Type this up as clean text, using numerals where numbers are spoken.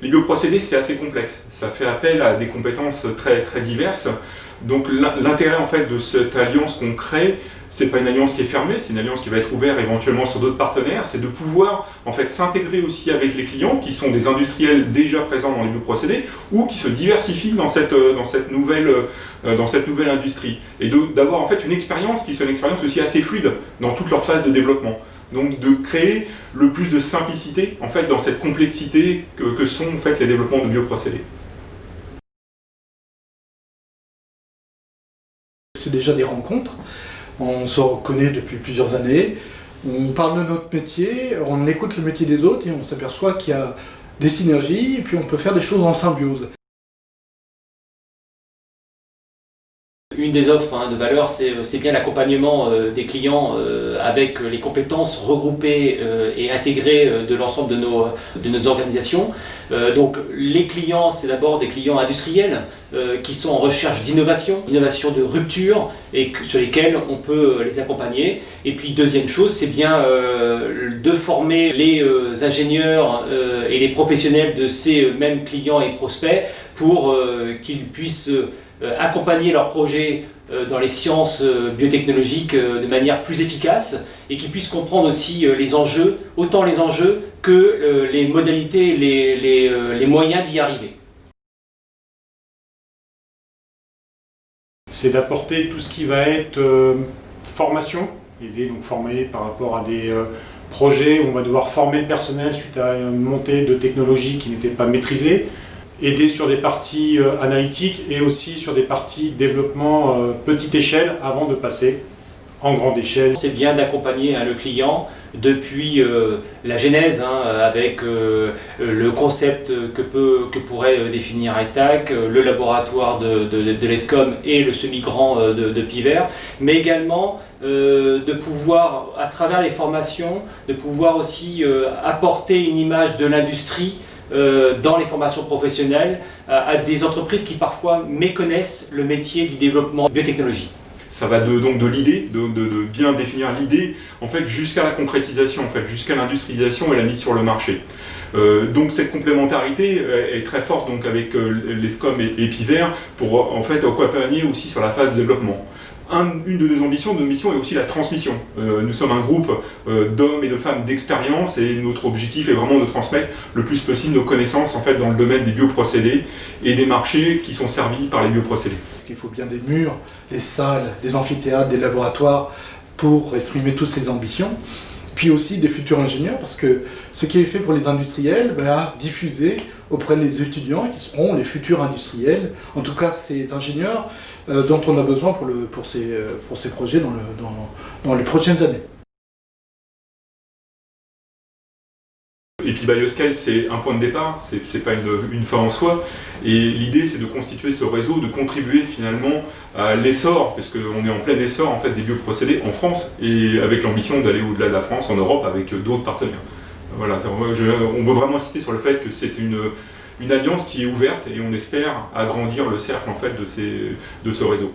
Les bioprocédés, c'est assez complexe. Ça fait appel à des compétences très diverses. Donc l'intérêt en fait de cette alliance qu'on crée, c'est pas une alliance qui est fermée, c'est une alliance qui va être ouverte éventuellement sur d'autres partenaires, c'est de pouvoir en fait s'intégrer aussi avec les clients qui sont des industriels déjà présents dans les bioprocédés ou qui se diversifient dans cette nouvelle industrie. Et d'avoir en fait une expérience qui soit une expérience aussi assez fluide dans toute leur phase de développement. Donc de créer le plus de simplicité en fait dans cette complexité que sont en fait les développements de bioprocédés. C'est déjà des rencontres, on se reconnaît depuis plusieurs années, on parle de notre métier, on écoute le métier des autres et on s'aperçoit qu'il y a des synergies et puis on peut faire des choses en symbiose. Une des offres de valeur, c'est bien l'accompagnement des clients avec les compétences regroupées et intégrées de l'ensemble de nos organisations. Donc les clients, c'est d'abord des clients industriels qui sont en recherche d'innovation de rupture et sur lesquels on peut les accompagner. Et puis deuxième chose, c'est bien de former les ingénieurs et les professionnels de ces mêmes clients et prospects pour qu'ils puissent accompagner leurs projets dans les sciences biotechnologiques de manière plus efficace et qu'ils puissent comprendre aussi les enjeux, autant les enjeux que les modalités, les moyens d'y arriver. C'est d'apporter tout ce qui va être formation, aider donc former par rapport à des projets où on va devoir former le personnel suite à une montée de technologies qui n'étaient pas maîtrisées. Aider sur des parties analytiques et aussi sur des parties développement petite échelle avant de passer en grande échelle. C'est bien d'accompagner le client depuis la genèse avec le concept que pourrait définir ETAC, le laboratoire de l'ESCOM et le semi-grand de Pivert, mais également de pouvoir, à travers les formations, de pouvoir aussi apporter une image de l'industrie dans les formations professionnelles à des entreprises qui parfois méconnaissent le métier du développement biotechnologie. Ça va donc de l'idée, de bien définir l'idée, en fait, jusqu'à la concrétisation, en fait, jusqu'à l'industrialisation et la mise sur le marché. Donc cette complémentarité est très forte donc, avec l'ESCOM et Pivert pour en fait accompagner aussi sur la phase de développement. Une de nos ambitions est aussi la transmission. Nous sommes un groupe d'hommes et de femmes d'expérience et notre objectif est vraiment de transmettre le plus possible nos connaissances en fait, dans le domaine des bioprocédés et des marchés qui sont servis par les bioprocédés. Parce qu'il faut bien des murs, des salles, des amphithéâtres, des laboratoires pour exprimer toutes ces ambitions. Puis aussi des futurs ingénieurs, parce que ce qui est fait pour les industriels va diffuser auprès des étudiants qui seront les futurs industriels, en tout cas ces ingénieurs dont on a besoin pour ces projets dans les prochaines années. Et puis Bioscale, c'est un point de départ, c'est pas une fin en soi. Et l'idée, c'est de constituer ce réseau, de contribuer finalement à l'essor, parce qu'on est en plein essor en fait, des bioprocédés en France, et avec l'ambition d'aller au-delà de la France, en Europe, avec d'autres partenaires. Voilà, on veut vraiment insister sur le fait que c'est une alliance qui est ouverte, et on espère agrandir le cercle en fait, de ce réseau.